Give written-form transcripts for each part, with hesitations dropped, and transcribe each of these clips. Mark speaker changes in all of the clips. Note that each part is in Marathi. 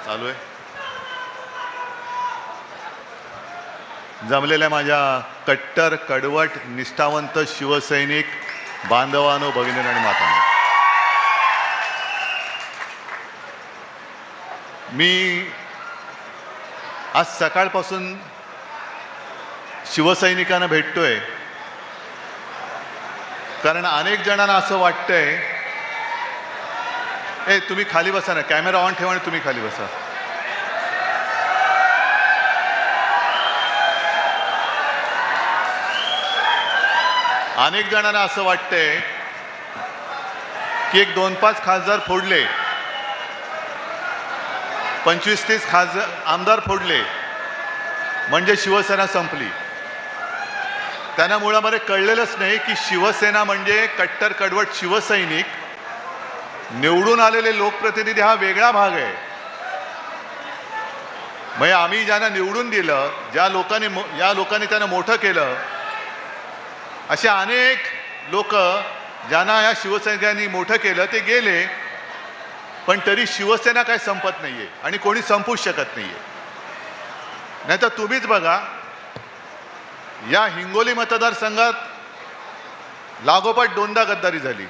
Speaker 1: चालू आहे. जमलेल्या माझ्या कट्टर कडवट निष्ठावंत शिवसैनिक बांधवांनो, भगिनींनो आणि मातांनो, मी आज सकाळपासून शिवसैनिकांना भेटतोय, कारण अनेक जणांना असं वाटतंय, तुम्ही खाली बसा ना, कॅमेरा ऑन ठेवा आणि तुम्ही खाली बसा. अनेक जणांना असं वाटतंय की एक 2-5 खासदार फोडले, 25-30 खासदार आमदार फोडले म्हणजे शिवसेना संपली. त्यांना मुळामध्ये कळलेलंच नाही की शिवसेना म्हणजे कट्टर कडवट शिवसैनिक, निवडून आलेले लोकप्रतिनिधी हा वेगळा भाग आहे. म्हणजे आम्ही ज्यांना निवडून दिलं, ज्या लोकांनी त्यांना मोठं केलं, असे अनेक लोक ज्यांना या शिवसैनिकांनी मोठं केलं ते गेले, पण तरी शिवसेना काही संपत नाहीये आणि कोणी संपूच शकत नाहीये. नाहीतर तुम्हीच बघा, या हिंगोली मतदारसंघात लागोपाठ 2दा गद्दारी झाली.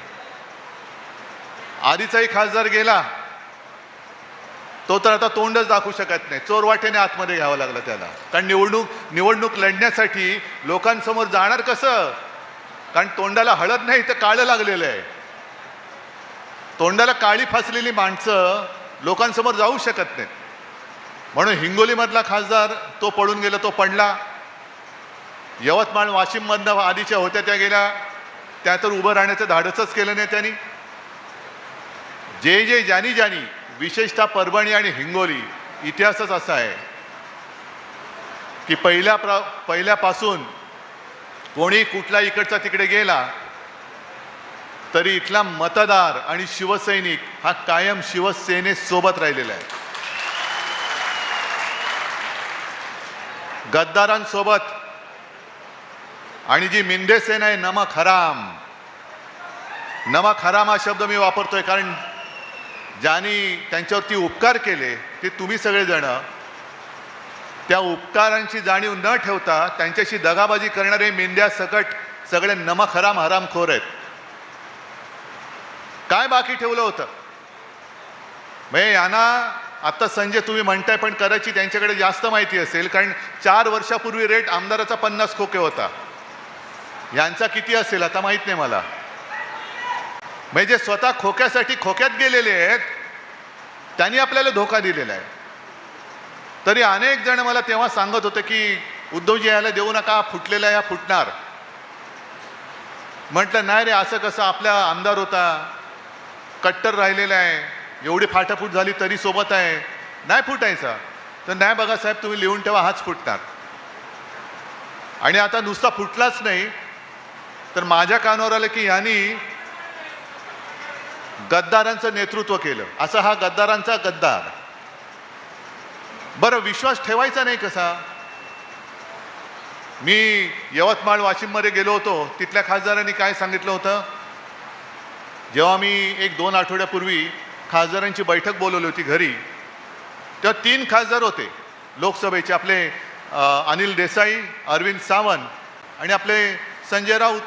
Speaker 1: आधीचाही खासदार गेला, तो तर आता तोंडच दाखवू शकत नाही, चोरवाटेने आतमध्ये घ्यावं लागलं त्याला. कारण निवडणूक लढण्यासाठी लोकांसमोर जाणार कसं? कारण तोंडाला हळद नाही तर काळं लागलेलं आहे. तोंडाला काळी फासलेली माणसं लोकांसमोर जाऊ शकत नाहीत. म्हणून हिंगोलीमधला खासदार तो पळून गेला, तो पडला. यवतमाळ वाशिममधनं आधीच्या होत्या त्या गेल्या, त्या तर उभं राहण्याचं धाडसच केलं नाही त्यांनी. ज्यांनी विशेषतः परभणी आणि हिंगोली, इतिहासच असा आहे की पहिल्यापासून कोणी कुठला इकडचा तिकडे गेला तरी इथला मतदार आणि शिवसैनिक हा कायम शिवसेनेसोबत राहिलेला आहे. गद्दारांसोबत. आणि जी मिंदे सेना आहे, नमक हराम हा शब्द मी वापरतोय, कारण ज्यांनी त्यांच्यावरती उपकार केले ते तुम्ही सगळेजण, त्या उपकारांची जाणीव न ठेवता त्यांच्याशी दगाबाजी करणारे मेंढ्या सकट सगळे नमक हरामखोर आहेत. काय बाकी ठेवलं होतं? म्हणजे यांना आता संजय तुम्ही म्हणताय, पण कदाचित त्यांच्याकडे जास्त माहिती असेल, कारण 4 वर्षापूर्वी रेट आमदाराचा 50 खोके होता. यांचा किती असेल आता माहित नाही मला. म्हणजे स्वतः खोक्यासाठी खोक्यात गेलेले आहेत, त्यांनी आपल्याला धोका दिलेला आहे. तरी अनेक जण मला तेव्हा सांगत होते की उद्धवजी यायला देऊ नका, फुटलेला या फुटणार. म्हटलं नाही रे, असं कसं? आपला आमदार होता, कट्टर राहिलेला आहे, एवढी फाटाफूट झाली तरी सोबत आहे, नाही फुटायचा. तर नाही बघा साहेब, तुम्ही लिहून ठेवा, हाच फुटणार. आणि आता नुसता फुटलाच नाही, तर माझ्या कानावर आलं की यांनी गद्दारांचं नेतृत्व केलं. असा हा गद्दारांचा गद्दार. बरं, विश्वास ठेवायचा नाही कसा? मी यवतमाळ वाशिममध्ये गेलो होतो, तिथल्या खासदारांनी काय सांगितलं होतं? जेव्हा मी 1-2 आठवड्यापूर्वी खासदारांची बैठक बोलवली होती घरी, तेव्हा 3 खासदार होते लोकसभेचे, आपले अनिल देसाई, अरविंद सावंत आणि आपले संजय राऊत.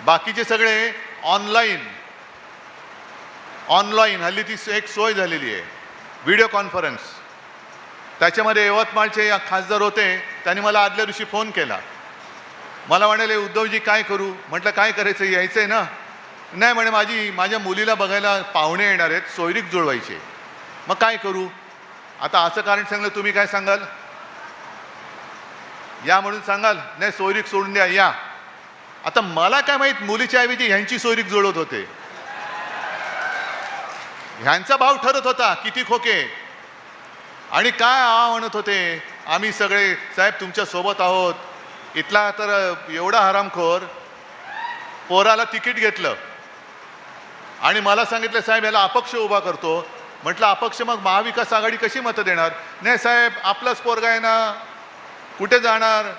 Speaker 1: बाकीचे सगळे ऑनलाईन हल्ली ती एक सोय झालेली आहे, व्हिडिओ कॉन्फरन्स. त्याच्यामध्ये यवतमाळचे खासदार होते, त्यांनी मला आदल्या दिवशी फोन केला. मला म्हणाले, उद्धवजी काय करू? म्हटलं काय करायचं, यायचं आहे ना? नाही म्हणे, माझ्या मुलीला बघायला पाहुणे येणार आहेत, सोयरीक जुळवायचे. मग काय करू? आता असं कारण सांगलं, तुम्ही काय सांगाल? या म्हणून सांगाल? नाही, सोयरीक सोडून द्या, या. आता मला काय माहित, मुलीच्या ऐवजी ह्यांची सोयरीक जुळवत होते. ह्यांचा भाव ठरत होता किती खोके. आणि काय म्हणत होते, आम्ही सगळे साहेब तुमच्या सोबत आहोत. इथला तर एवढा हरामखोर, पोराला तिकीट घेतलं आणि मला सांगितलं, साहेब याला अपक्ष उभा करतो. म्हटलं अपक्ष, मग महाविकास आघाडी कशी मतं देणार? नाही साहेब, आपलाच पोरगा आहे ना, कुठे जाणार?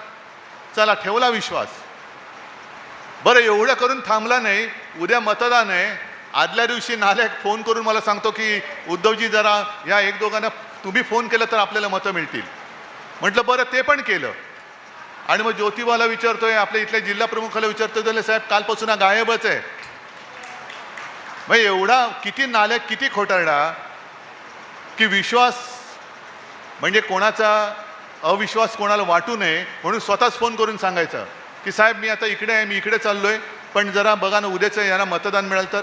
Speaker 1: चला, ठेवला विश्वास. बरं, एवढं करून थांबला नाही. उद्या मतदान आहे, आदल्या दिवशी नालायक फोन करून मला सांगतो की उद्धवजी जरा या एक दोघांना तुम्ही फोन केलं तर आपल्याला मतं मिळतील. म्हटलं बरं ते पण केलं. आणि मग ज्योतिबाला विचारतोय, आपल्या इथल्या जिल्हा प्रमुखाला विचारतोय, तर साहेब कालपासून हा गायबच आहे. मग एवढा किती नालायक किती खोटारडा की विश्वास म्हणजे कोणाचा अविश्वास कोणाला वाटू नये म्हणून स्वतःच फोन करून सांगायचं की साहेब मी आता इकडे आहे, मी इकडे चाललोय, पण जरा बघा ना उद्याचं यांना मतदान मिळालं तर.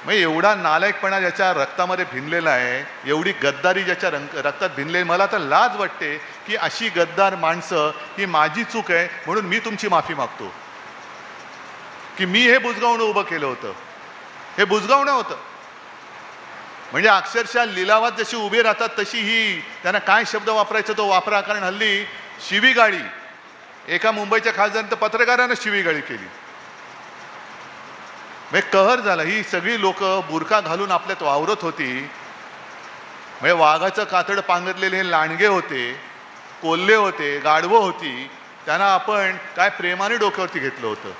Speaker 1: मग एवढा नालायकपणा ज्याच्या रक्तामध्ये भिनलेला आहे, एवढी गद्दारी ज्याच्या रक्तात भिनले, मला तर लाज वाटते की अशी गद्दार माणसं, ही माझी चूक आहे म्हणून मी तुमची माफी मागतो की मी हे बुजगावणं उभं केलं होतं. हे बुजगावणं होतं. म्हणजे अक्षरशः लिलावात जशी उभे राहतात तशी ही त्यांना काय शब्द वापरायचा तो वापरा. कारण हल्ली शिवीगाळी, एका मुंबईच्या खासदारानं तर पत्रकारानं शिवीगाळी केली. म्हणजे कहर झाला. ही सगळी लोक बुरखा घालून आपल्यात वावरत होती. म्हणजे वाघाचं कातड पांघरलेले हे लांडगे होते, कोल्हे होते, गाढवं होती. त्यांना आपण काय प्रेमाने डोक्यावरती घेतलं होतं,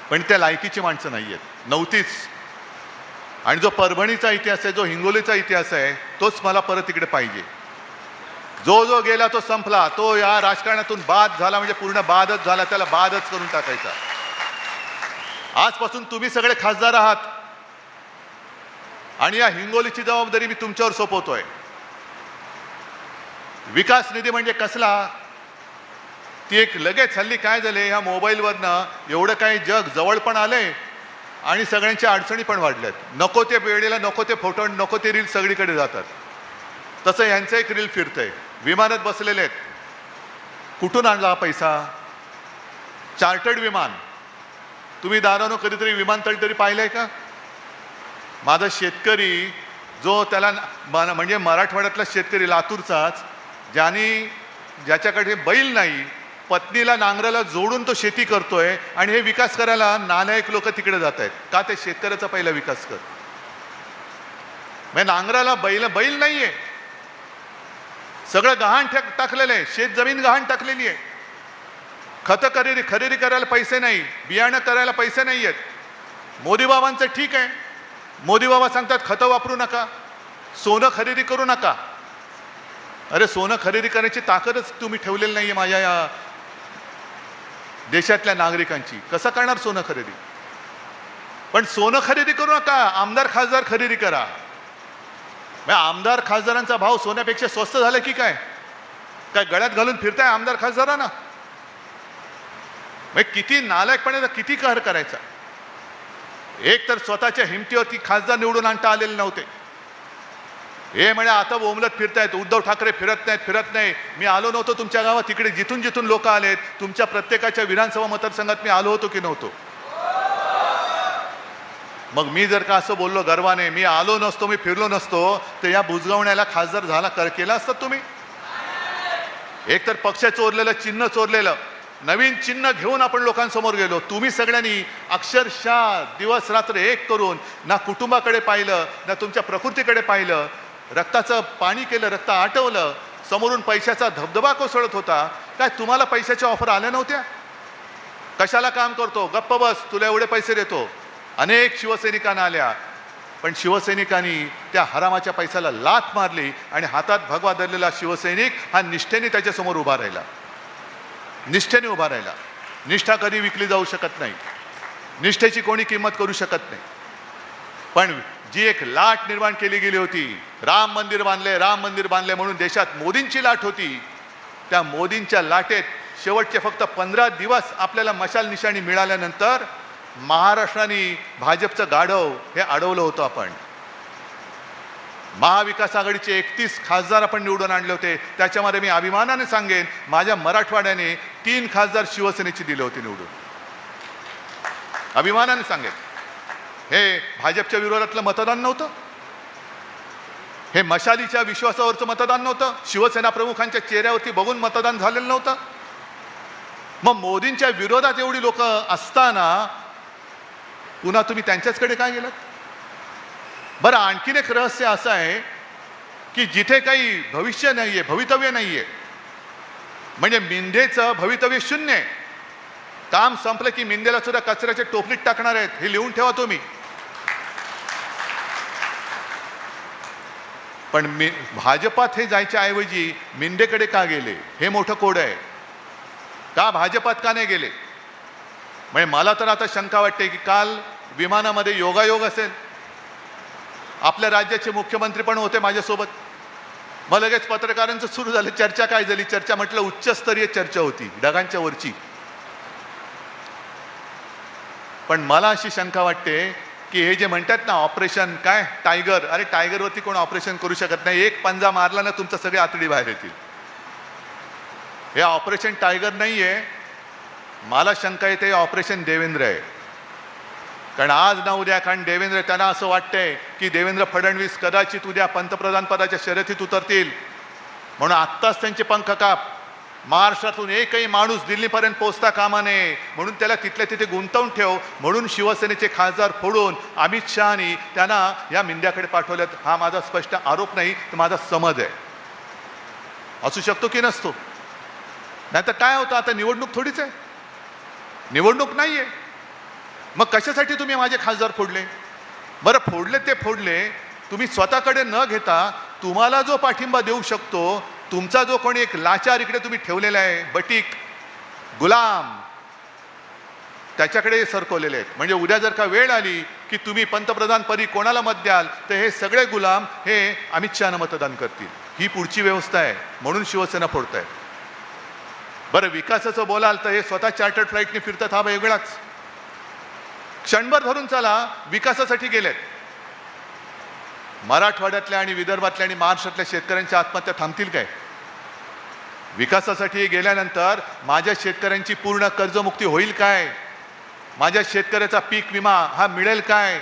Speaker 1: पण त्या लायकीची माणसं नाही आहेत, नव्हतीच. आणि जो परभणीचा इतिहास आहे, जो हिंगोलीचा इतिहास आहे, तोच मला परत इकडे पाहिजे. जो जो गेला तो संपला, तो या राजकारणातून बाद झाला म्हणजे पूर्ण बादच झाला, त्याला बादच करून टाकायचा. आजपासून तुम्ही सगळे खासदार आहात आणि या हिंगोलीची जबाबदारी मी तुमच्यावर सोपवतोय. विकास निधी म्हणजे कसला, ती एक लगेच हल्ली काय झाले, ह्या मोबाईलवरनं एवढं काही जग जवळ पण आलंय आणि सगळ्यांच्या अडचणी पण वाढल्यात. नको ते वेळेला नको ते फोटो, नको ते रील सगळीकडे जातात. तसं यांचं एक रील फिरतंय, विमानात बसलेले आहेत. कुठून आणला हा पैसा? चार्टर्ड विमान. तुम्ही दारानो कधीतरी विमानतळ तरी पाहिलंय का? माझा शेतकरी जो त्याला म्हणजे मराठवाड्यातला शेतकरी लातूरचाच, ज्याच्याकडे बैल नाही, पत्नीला नांगराला जोडून तो शेती करतोय आणि हे विकास करायला नालायक लोक तिकडे जात आहेत. का? ते शेतकऱ्याचा पहिला विकास कर. म्हणजे नांगराला बैल नाहीये, सगळं गहाण टाकलेलं आहे, शेत जमीन गहाण टाकलेली आहे. खतं खरेदी करायला पैसे नाही, बियाणं करायला पैसे नाही आहेत. मोदी बाबांचं ठीक आहे, मोदी बाबा सांगतात खतं वापरू नका, सोनं खरेदी करू नका. अरे सोनं खरेदी करण्याची ताकदच तुम्ही ठेवलेली नाहीये माझ्या या देशातल्या नागरिकांची. कसं करणार सोनं खरेदी? पण सोनं खरेदी करू नका, आमदार खासदार खरेदी करा. आमदार खासदारांचा भाव सोन्यापेक्षा स्वस्त झाला की काय? गळ्यात घालून फिरताय आमदार खासदारांना? किती नालायकपणे, किती कहर करायचा. एक तर स्वतःच्या हिमतीवरती खासदार निवडून आणता आलेले नव्हते. हे म्हणे आता बोंबलत फिरतायत, उद्धव ठाकरे फिरत नाही. मी आलो नव्हतो तुमच्या गावात, तिकडे जिथून जिथून लोक आलेत, तुमच्या प्रत्येकाच्या विधानसभा मतदारसंघात मी आलो होतो की नव्हतो? मग मी जर का असं बोललो गर्वाने, मी आलो नसतो, मी फिरलो नसतो, तर या बुजगावण्याला खासदार केला असतात तुम्ही? एक तर पक्ष चोरलेलं, चिन्ह चोरलेलं, नवीन चिन्ह घेऊन आपण लोकांसमोर गेलो. तुम्ही सगळ्यांनी अक्षरशः दिवस रात्र एक करून ना कुटुंबाकडे पाहिलं, ना तुमच्या प्रकृतीकडे पाहिलं, रक्ताचं पाणी केलं, रक्त आटवलं, समोरून पैशाचा धबधबा कोसळत होता. काय तुम्हाला पैशाच्या ऑफर आल्या नव्हत्या? कशाला काम करतो, गप्प बस, तुला एवढे पैसे देतो. अनेक शिवसैनिकांना आल्या, पण शिवसैनिकांनी त्या हरामाच्या पैशाला लाथ मारली आणि हातात भगवा धरलेला शिवसैनिक हा निष्ठेने त्याच्यासमोर उभा राहिला. निष्ठेने उभा राहिला. निष्ठा कधी विकली जाऊ शकत नाही, निष्ठेची कोणी किंमत करू शकत नाही. पण जी एक लाट निर्माण केली गेली होती, राम मंदिर बांधले म्हणून देशात मोदींची लाट होती, त्या मोदींच्या लाटेत शेवटचे फक्त 15 दिवस आपल्याला मशाल निशाणी मिळाल्यानंतर महाराष्ट्राने भाजपचं गाढव हे अडवलं होतं. आपण महाविकास आघाडीचे 31 खासदार आपण निवडून आणले होते. त्याच्यामध्ये मी अभिमानाने सांगेन, माझ्या मराठवाड्याने 3 खासदार शिवसेनेची दिले होते निवडून. अभिमानाने सांगेन. हे भाजपच्या विरोधातलं मतदान नव्हतं, हे मशालीच्या विश्वासावरचं मतदान नव्हतं, शिवसेना प्रमुखांच्या चेहऱ्यावरती बघून मतदान झालेलं नव्हतं. मग मोदींच्या विरोधात एवढी लोक असताना पुन्हा तुम्ही त्यांच्याचकडे काय गेलात? बरं, आणखीन एक रहस्य असं आहे की जिथे काही भविष्य नाहीये, भवितव्य नाहीये, म्हणजे मिंदेचं भवितव्य शून्य आहे. काम संपलं की मिंदेला सुद्धा कचऱ्याच्या टोपलीत टाकणार आहेत, हे लिहून ठेवा तुम्ही. पण भाजपात हे जायच्या ऐवजी मिंदेकडे का गेले, हे मोठं कोड आहे. का भाजपात का नाही गेले? म्हणजे मला तर आता शंका वाटते की काल विमानामध्ये योगायोग असेल, आपल्या राज्याचे मुख्यमंत्री पण होते माझ्यासोबत. मग लगेच पत्रकारांचं सुरू झालं, चर्चा काय झाली? चर्चा म्हटलं उच्चस्तरीय चर्चा होती, ढगांच्या वरची. पण मला अशी शंका वाटते की हे जे म्हणतात ना ऑपरेशन काय टायगर, अरे टायगरवरती कोण ऑपरेशन करू शकत नाही. एक पंजा मारला ना तुमचं सगळे आतडी बाहेर येतील. हे ऑपरेशन टायगर नाहीये. मला शंका येते ऑपरेशन देवेंद्र आहे. कारण आज ना उद्या, कारण देवेंद्र, त्यांना असं वाटतंय की देवेंद्र फडणवीस कदाचित उद्या पंतप्रधान पदाच्या शर्यतीत उतरतील, म्हणून आत्ताच त्यांचे पंख काप. महाराष्ट्रातून एकही माणूस दिल्लीपर्यंत पोहोचता कामा नये, म्हणून त्याला तिथल्या तिथे गुंतवून ठेव, म्हणून शिवसेनेचे खासदार फोडून अमित शहानी त्यांना या मिंद्याकडे पाठवल्यात. हा माझा स्पष्ट आरोप नाही, तर माझा समज आहे. असू शकतो की नसतो. नाहीतर काय होतं, आता निवडणूक थोडीच आहे, निवडणूक नाहीये. मग कशासाठी तुम्ही माझे खासदार फोडले? बरं फोडले ते फोडले, तुम्ही स्वतःकडे न घेता तुम्हाला जो पाठिंबा देऊ शकतो, तुमचा जो कोणी एक लाचार इकडे तुम्ही ठेवलेला आहे, बटीक गुलाम, त्याच्याकडे सरकवलेले आहेत. म्हणजे उद्या जर का वेळ आली की तुम्ही पंतप्रधान पदी कोणाला मत द्याल, तर हे सगळे गुलाम हे अमित शहाना मतदान करतील. ही पुढची व्यवस्था आहे, म्हणून शिवसेना फोडताय. बरं विकासाचं बोलाल तर हे स्वतः चार्टर्ड फ्लाईटने फिरतात, हा वेगळाच. क्षणभर धरून चला, विकासासाठी गेलेत. मराठवाड्यातल्या आणि विदर्भातल्या आणि महाराष्ट्रातल्या शेतकऱ्यांच्या आत्महत्या थांबतील काय? विकासासाठी गेल्यानंतर माझ्या शेतकऱ्यांची पूर्ण कर्जमुक्ती होईल काय? माझ्या शेतकऱ्याचा पीक विमा हा मिळेल काय?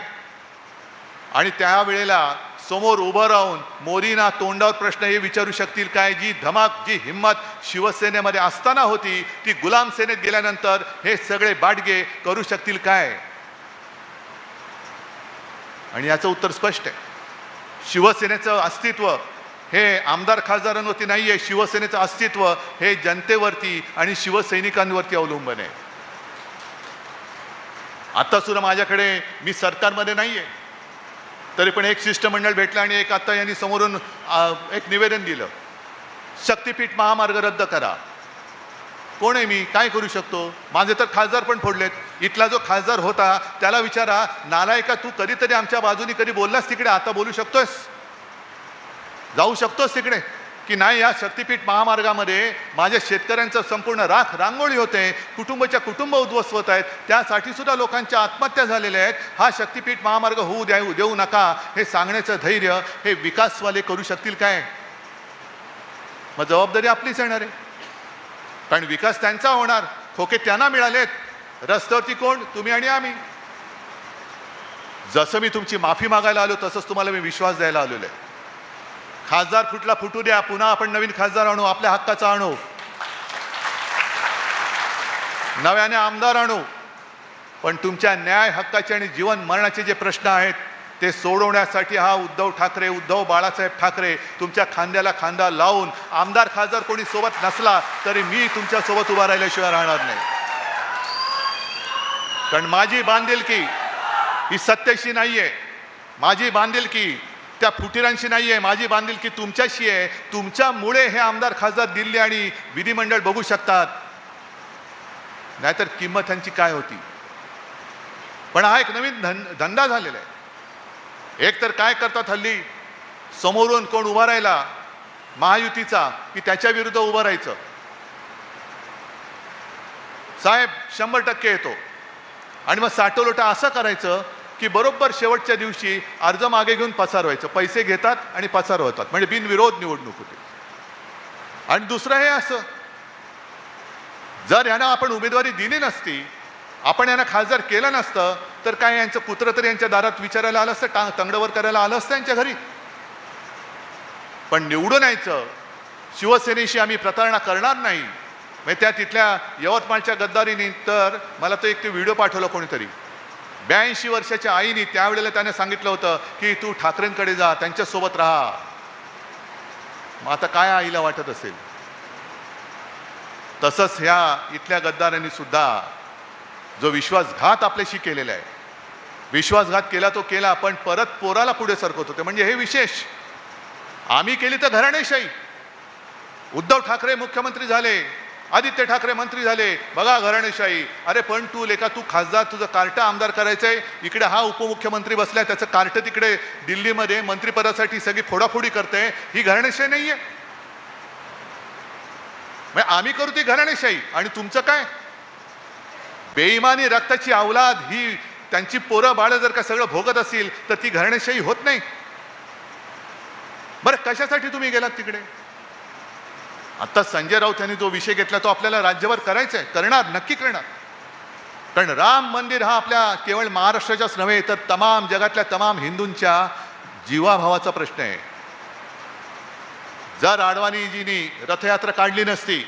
Speaker 1: आणि त्यावेळेला समोर उभं राहून मोदींना तोंडावर प्रश्न हे विचारू शकतील काय? जी धमाक, जी हिंमत शिवसेनेमध्ये असताना होती, ती गुलाम सेनेत गेल्यानंतर हे सगळे बाडगे करू शकतील काय? आणि याचं उत्तर स्पष्ट आहे. शिवसेनेचं अस्तित्व हे आमदार खासदारांवरती नाही आहे. शिवसेनेचं अस्तित्व हे जनतेवरती आणि शिवसैनिकांवरती अवलंबून आहे. आता सुद्धा माझ्याकडे, मी सरकारमध्ये नाही आहे, तरी पण एक शिष्टमंडळ भेटलं आणि एक आता यांनी समोरून एक निवेदन दिलं, शक्तीपीठ महामार्ग रद्द करा. कोण आहे मी? काय करू शकतो? माझे तर खासदार पण फोडलेत. इथला जो खासदार होता त्याला विचारा, नालायका तू कधीतरी आमच्या बाजूनी कधी बोललास तिकडे? आता बोलू शकतोस? जाऊ शकतोस तिकडे की नाही? या शक्तीपीठ महामार्गामध्ये माझ्या शेतकऱ्यांचं संपूर्ण राख रांगोळी होते, कुटुंबाच्या कुटुंब उद्ध्वस्त होत आहेत, त्यासाठी सुद्धा लोकांच्या आत्महत्या झालेल्या आहेत. हा शक्तीपीठ महामार्ग होऊ देऊ नका हे सांगण्याचं धैर्य हे विकासवाले करू शकतील काय? मग जबाबदारी आपलीच येणार आहे. कारण विकास त्यांचा होणार, खोके त्यांना मिळालेत. रस्त्यावरती कोण? तुम्ही आणि आम्ही. जसं मी तुमची माफी मागायला आलो तसंच तुम्हाला मी विश्वास द्यायला आलेलो आहे. खासदार फुटला फुटू द्या, पुन्हा आपण नवीन खासदार आणू, आपल्या हक्काचा आणू, नव्याने आमदार आणू. पण तुमच्या न्याय हक्काचे आणि जीवन मरणाचे जे प्रश्न आहेत ते सोडवण्यासाठी हा उद्धव ठाकरे, उद्धव बाळासाहेब ठाकरे तुमच्या खांद्याला खांदा लावून, आमदार खासदार कोणी सोबत नसला तरी मी तुमच्या सोबत उभा राहिल्याशिवाय राहणार नाही. कारण माझी बांधिलकी ही सत्तेशी नाहीये, माझी बांधिलकी त्या फुटीरांशी नाहीये, माझी बांधिलकी तुमच्याशी आहे. तुमच्यामुळे हे आमदार खासदार दिल्ली आणि विधिमंडळ बघू शकतात, नाहीतर किंमत त्यांची काय होती. पण हा एक नवीन धंदा झालेला आहे. एक तर काय करतात हल्ली, समोरून कोण उभा राहिला महायुतीचा की त्याच्या विरुद्ध उभं राहायचं. साहेब 100% येतो आणि मग साठवलोटा असं करायचं की बरोबर शेवटच्या दिवशी अर्ज मागे घेऊन पसार व्हायचं. पैसे घेतात आणि पसार होतात, म्हणजे बिनविरोध निवडणूक होते. आणि दुसरं हे असं, जर यांना आपण उमेदवारी दिली नसती, आपण यांना खासदार केलं नसतं, तर काय यांचं कुत्र तरी यांच्या दारात विचारायला आलं असतं, तंगडवर करायला आलं असतं यांच्या घरी. पण निवडून यायचं, शिवसेनेशी आम्ही प्रतारणा करणार नाही. म्हणजे त्या तिथल्या यवतमाळच्या गद्दारीने तर मला तो एक व्हिडिओ पाठवला कोणीतरी. 82 वर्षाच्या आईने त्यावेळेला त्याने सांगितलं होतं की तू ठाकरेंकडे जा, त्यांच्यासोबत राहा. मग आता काय आईला वाटत असेल? तसंच ह्या इथल्या गद्दारांनी सुद्धा जो विश्वासघात आपल्याशी केलेला आहे, विश्वासघात केला तो केला, पण परत पोराला पुढे सरकवत होते. म्हणजे हे विशेष. आम्ही केली तर घराणेशाही. उद्धव ठाकरे मुख्यमंत्री झाले, आदित्य ठाकरे मंत्री झाले, बघा घराणेशाही. अरे पण तू लेका, तू खासदार, तुझं कार्ट आमदार करायचंय, इकडे हा उपमुख्यमंत्री बसलाय, त्याचं कार्ट तिकडे दिल्लीमध्ये मंत्रिपदासाठी सगळी फोडाफोडी करते. ही घराणेशाही नाहीये. आम्ही करू ती घराणेशाही आणि तुमचं काय? बेईमानी रक्ताची अवलाद ही त्यांची पोरं बाळ जर का सगळं भोगत असतील तर ती घराणेशाही होत नाही. बरं कशासाठी तुम्ही गेलात तिकडे? आता संजय राऊत यांनी जो विषय घेतला तो आपल्याला राज्यभर करायचा आहे, करणार, नक्की करणार. कारण राम मंदिर हा आपल्या केवळ महाराष्ट्राच्याच नव्हे तर तमाम जगातल्या तमाम हिंदूंच्या जीवाभावाचा प्रश्न आहे. जर अडवाणीजींनी रथयात्रा काढली नसती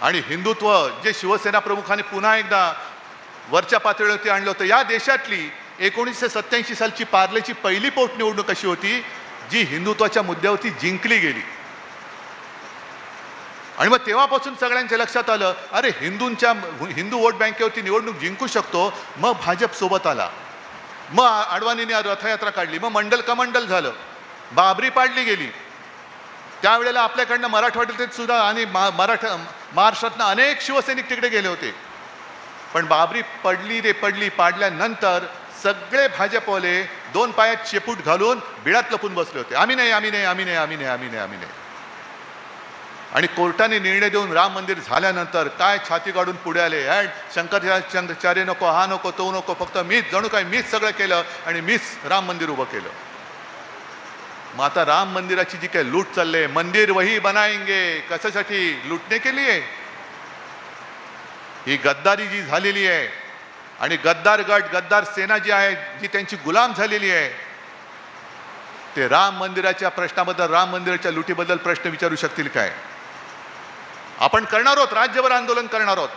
Speaker 1: आणि हिंदुत्व जे शिवसेना प्रमुखांनी पुन्हा एकदा वरच्या पातळीवरती आणलं होतं, या देशातली 1987 सालची पार्लेची पहिली पोटनिवडणूक अशी होती जी हिंदुत्वाच्या मुद्द्यावरती जिंकली गेली. आणि मग तेव्हापासून सगळ्यांच्या लक्षात आलं, अरे हिंदू वोट बँकेवरती निवडणूक जिंकू शकतो. मग भाजप सोबत आला, मग अडवाणींनी रथयात्रा काढली, मग मंडल कमंडल झालं, बाबरी पाडली गेली. त्यावेळेला आपल्याकडनं मराठवाड्यात सुद्धा आणि महाराष्ट्रातनं अनेक शिवसैनिक तिकडे गेले होते. पण बाबरी पडली रे पडली. पाडल्यानंतर सगळे भाजपवाले 2 पायात शेपूट घालून बिळात लपून बसले होते. आम्ही नाही, आम्ही नाही, आम्ही नाही, आम्ही नाही, आम्ही नाही, आम्ही नाही. आणि कोर्टाने निर्णय देऊन राम मंदिर झाल्यानंतर काय छाती काढून पुढे आले, शंकराचार्य नको, हा नको, तो नको, फक्त मीच, जणू काय मीच सगळं केलं आणि मीच राम मंदिर उभं केलं. मग आता राम मंदिराची जी काही लूट चालले, मंदिर वही बनाएंगे, कशासाठी? लुटणे केली आहे. ही गद्दारी जी झालेली आहे आणि गद्दार गट, गद्दार सेना जी आहे, जी त्यांची गुलाम झालेली आहे, ते राम मंदिराच्या प्रश्नाबद्दल, राम मंदिराच्या लुटीबद्दल प्रश्न विचारू शकतील काय? आपण करणार आहोत, राज्यभर आंदोलन करणार आहोत.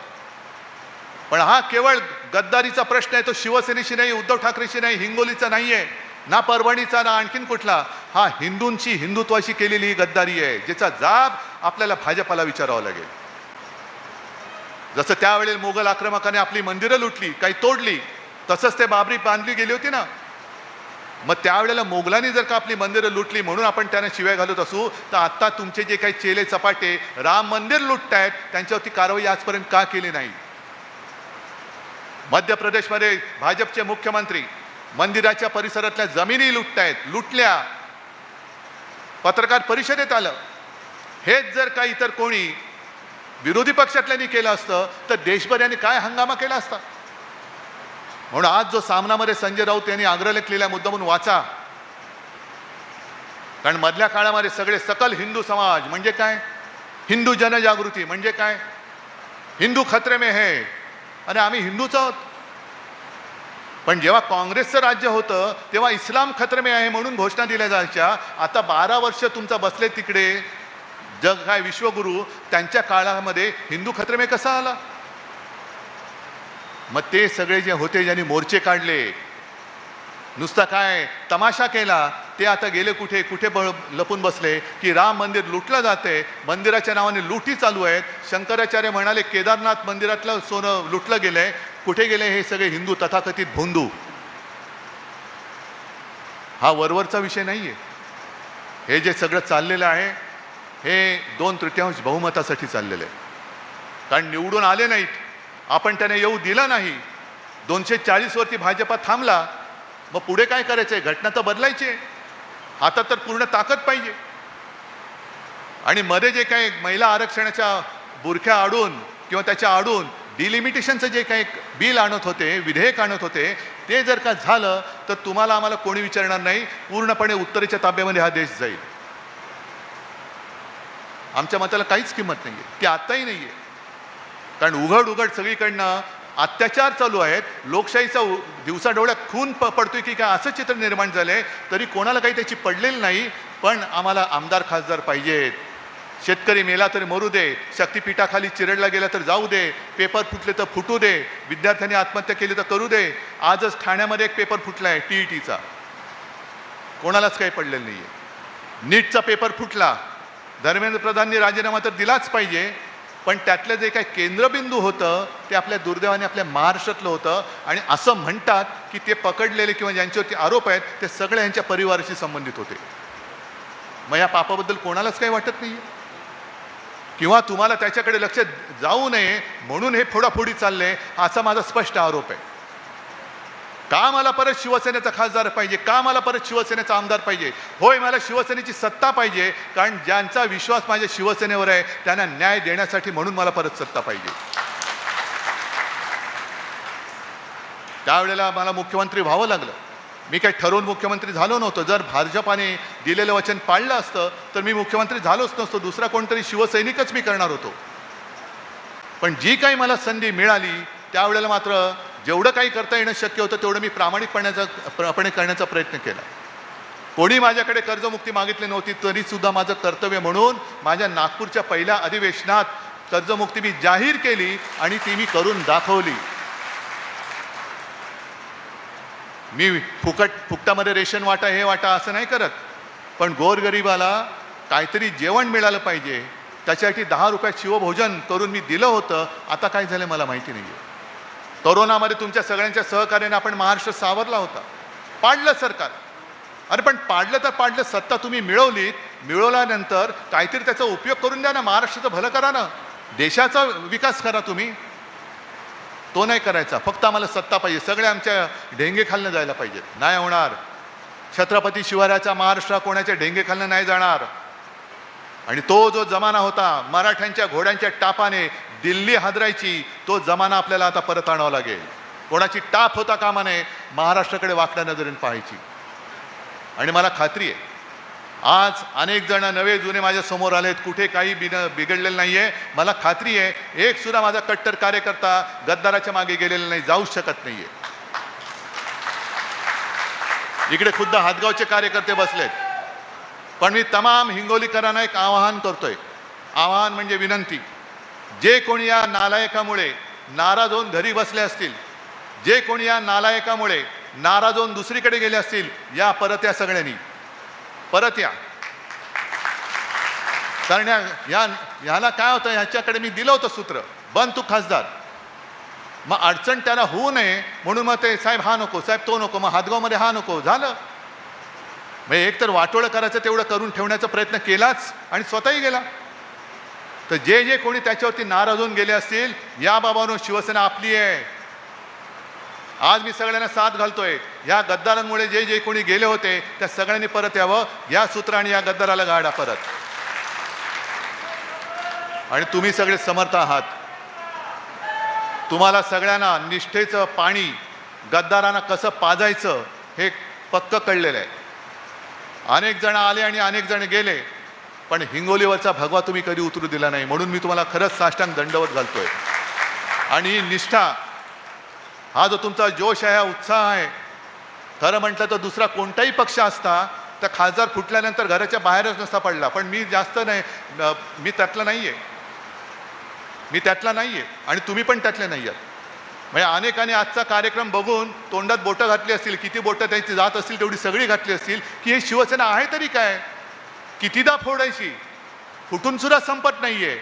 Speaker 1: पण हा केवळ गद्दारीचा प्रश्न आहे, तो शिवसेनेशी नाही, उद्धव ठाकरेशी नाही, हिंगोलीचा नाही आहे, ना परभणीचा, ना आणखीन कुठला. हा हिंदूंची, हिंदुत्वाशी केलेली ही गद्दारी आहे, ज्याचा जाब आपल्याला भाजपाला विचारावा लागेल. जसं त्यावेळेला मोगल आक्रमकाने आपली मंदिरं लुटली, काही तोडली, तसंच ते बाबरी बांधली गेली होती ना. मग त्यावेळेला मोगलांनी जर का आपली मंदिरं लुटली म्हणून आपण त्यांना शिव्या घालत असू, तर आता तुमचे जे काही चेले चपाटे राम मंदिर लुटतायत त्यांच्यावरती कारवाई आजपर्यंत का केली नाही? मध्य प्रदेशमध्ये भाजपचे मुख्यमंत्री मंदिराच्या परिसरातल्या जमिनी लुटल्या, पत्रकार परिषदेत आलं. हेच जर का इतर कोणी विरोधी पक्षातल्यांनी केलं असतं तर देशभर यांनी काय हंगामा केला असता. म्हणून आज जो सामनामध्ये संजय राऊत यांनी आग्रह केलेला मुद्दा म्हणून वाचा. कारण मधल्या काळामध्ये सगळे सकल हिंदू समाज म्हणजे काय, हिंदू जनजागृती म्हणजे काय, हिंदू खतरे में है, आणि आम्ही हिंदूच आहोत. पण जेव्हा काँग्रेसचं राज्य होतं तेव्हा इस्लाम खतरे में आहे म्हणून घोषणा दिल्या जायच्या. आता 12 वर्ष तुमचा बसले तिकडे जग काय विश्वगुरु, त्यांच्या काळामध्ये हिंदू खतरे में कसा आला? मग ते सगळे जे होते ज्यांनी मोर्चे काढले, नुसता काय तमाशा केला, ते आता गेले कुठे कुठे लपून बसले की राम मंदिर लुटलं जाते, मंदिराच्या नावाने लुटी चालू आहेत. शंकराचार्य म्हणाले केदारनाथ मंदिरातलं सोनं लुटलं गेलंय. कुठे गेले हे सगळे हिंदू तथाकथित भोंदू? हा वरवरचा विषय नाहीये. हे जे सगळं चाललेलं आहे हे 2/3 बहुमतासाठी चाललेलं आहे. कारण निवडून आले नाहीत, आपण त्यांना येऊ दिलं नाही, 240 वरती भाजपा थांबला. मग पुढे काय करायचंय? घटना तर बदलायची आहे. आता तर पूर्ण ताकद पाहिजे. आणि मध्ये जे काही महिला आरक्षणाच्या बुरख्या आडून किंवा त्याच्या आडून डिलिमिटेशनचं जे काही बिल आणत होते, विधेयक आणत होते, ते जर का झालं तर तुम्हाला आम्हाला कोणी विचारणार नाही, पूर्णपणे उत्तरेच्या ताब्यामध्ये हा देश जाईल. आमच्या मताला काहीच किंमत नाहीये, ती आत्ताही नाहीये. कारण उघड सगळीकडनं अत्याचार चालू आहेत, लोकशाहीचा दिवसाढवळ्यात खून पडतोय की काय असं चित्र निर्माण झालंय. तरी कोणाला काही त्याची पडलेली नाही. पण आम्हाला आमदार खासदार पाहिजेत. शेतकरी मेला तर मरू दे, शक्तिपीठाखाली चिरडला गेला तर जाऊ दे, पेपर फुटले तर फुटू दे, विद्यार्थ्यांनी आत्महत्या केली तर करू दे. आजच ठाण्यामध्ये एक पेपर फुटलाय TETचा, कोणालाच काही पडलेलं नाहीये. नीटचा पेपर फुटला, धर्मेंद्र प्रधाननी राजीनामा तर दिलाच पाहिजे, पण त्यातलं जे काही केंद्रबिंदू होतं ते आपल्या दुर्दैवाने आपल्या महाराष्ट्रातलं होतं. आणि असं म्हणतात की ते पकडलेले किंवा ज्यांच्यावरती आरोप आहेत ते सगळे यांच्या परिवाराशी संबंधित होते. मग या पापाबद्दल कोणालाच काही वाटत नाही किंवा तुम्हाला त्याच्याकडे लक्ष जाऊ नये म्हणून हे फोडाफोडी चालले असा माझा स्पष्ट आरोप आहे. का मला परत शिवसेनेचा खासदार पाहिजे, का मला परत शिवसेनेचा आमदार पाहिजे? होय, मला शिवसेनेची सत्ता पाहिजे, कारण ज्यांचा विश्वास माझ्या शिवसेनेवर आहे त्यांना न्याय देण्यासाठी, म्हणून मला परत सत्ता पाहिजे. त्यावेळेला मला मुख्यमंत्री व्हावं लागलं. मी काही ठरवून मुख्यमंत्री झालो नव्हतो. जर भाजपाने दिलेलं वचन पाळलं असतं तर मी मुख्यमंत्री झालोच नसतो. दुसरा कोणतरी शिवसैनिकच मी करणार होतो. पण जी काही मला संधी मिळाली त्यावेळेला मात्र जेवढं काही करता येणं शक्य होतं तेवढं मी प्रामाणिकपणे करण्याचा प्रयत्न केला. कोणी माझ्याकडे कर्जमुक्ती मागितली नव्हती तरीसुद्धा माझं कर्तव्य म्हणून माझ्या नागपूरच्या पहिल्या अधिवेशनात कर्जमुक्ती मी जाहीर केली आणि ती मी करून दाखवली. मी फुकटामध्ये रेशन वाटा हे वाटा असं नाही करत, पण गोरगरिबाला काहीतरी जेवण मिळालं पाहिजे त्याच्यासाठी 10 रुपयात शिवभोजन करून मी दिलं होतं. आता काय झालं मला माहिती नाही आहे. कोरोनामध्ये तुमच्या सगळ्यांच्या सहकार्याने आपण महाराष्ट्र सावरला होता, पाडलं सरकार. अरे पण पाडलं तर पाडलं, सत्ता तुम्ही मिळवलीत, मिळवल्यानंतर काहीतरी त्याचा उपयोग करून द्या ना, महाराष्ट्राचं भलं करा ना, देशाचा विकास करा. तुम्ही तो नाही करायचा. फक्त आम्हाला सत्ता पाहिजे, सगळे आमच्या ढेंगे खालनं जायला पाहिजेत. नाही होणार. छत्रपती शिवरायाचा महाराष्ट्र कोणाच्या ढेंगे खालनं नाही जाणार. आणि तो जो जमाना होता मराठ्यांच्या घोड्यांच्या टापाने दिल्ली हादरायची, तो जमाना आपल्याला आता परत आणावा लागेल. कोणाची टाप होता कामा नये, महाराष्ट्राकडे वाकड्या नजरेने पाहायची. आणि मला खात्री आहे आज अनेक जण नवे जुने माझ्या समोर आलेत, कुठे काही बिघडलेलं नाहीये. मला खात्री आहे एक सुद्धा माझा कट्टर कार्यकर्ता गद्दाराच्या मागे गेलेला नाही, जाऊ शकत नाहीये. इकडे खुद्द हातगावचे कार्यकर्ते बसलेत. पण मी तमाम हिंगोलीकरांना एक आवाहन करतोय. आवाहन म्हणजे विनंती. जे कोणी या नालायकामुळे नाराज होऊन घरी बसले असतील, जे कोणी या नालायकामुळे नाराज होऊन दुसरीकडे गेले असतील, या परत या सगळ्यांनी परत या. कारण ह्याला काय होतं, ह्याच्याकडे मी दिलं होतं सूत्र, बन तू खासदार. मग अडचण त्याला होऊ नये म्हणून मग ते साहेब हा नको, साहेब तो नको, मग हातगावमध्ये हा नको, झालं. मग एक तर वाटोळं करायचं तेवढं करून ठेवण्याचा प्रयत्न केलाच आणि स्वतःही गेला. तर जे जे कोणी त्याच्यावरती नाराज होऊन गेले असतील, या बाबांनो शिवसेना आपली आहे. आज मी सगळ्यांना साथ घालतोय. या गद्दारांमुळे जे जे कोणी गेले होते त्या सगळ्यांनी परत यावं. या सूत्राने या गद्दाराला गाडा परत. आणि तुम्ही सगळे समर्थ आहात. तुम्हाला सगळ्यांना निष्ठेचं पाणी गद्दारांना कसं पाजायचं हे पक्क कळलेलं आहे. अनेक जण आले आणि अनेक जण गेले, पण हिंगोलीवरचा भगवा तुम्ही कधी उतरू दिला नाही. म्हणून मी तुम्हाला खरंच साष्टांग दंडवत घालतोय. आणि निष्ठा हा जो तुमचा जोश आहे, हा उत्साह आहे, खरं म्हटलं तर दुसरा कोणताही पक्ष असता तर खासदार फुटल्यानंतर घराच्या बाहेरच नसता पडला. पण मी जास्त नाही, मी त्यातला नाहीये. मी त्यातला नाहीये आणि तुम्ही पण त्यातले नाही आहात. म्हणजे अनेकांनी आजचा कार्यक्रम बघून तोंडात बोटं घातली असतील, किती बोटं त्यांची जात असतील तेवढी सगळी घातली असतील की हे शिवसेना आहे तरी काय, कितीदा फोडायची, फुटून सुद्धा संपत नाहीये.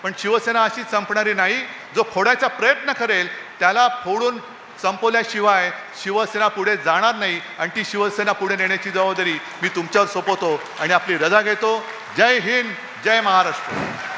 Speaker 1: पण शिवसेना अशी संपणारी नाही. जो फोडायचा प्रयत्न करेल त्याला फोडून संपवल्याशिवाय शिवसेना पुढे जाणार नाही. आणि ती शिवसेना पुढे नेण्याची जबाबदारी मी तुमच्यावर सोपवतो आणि आपली रजा घेतो. जय हिंद, जय महाराष्ट्र.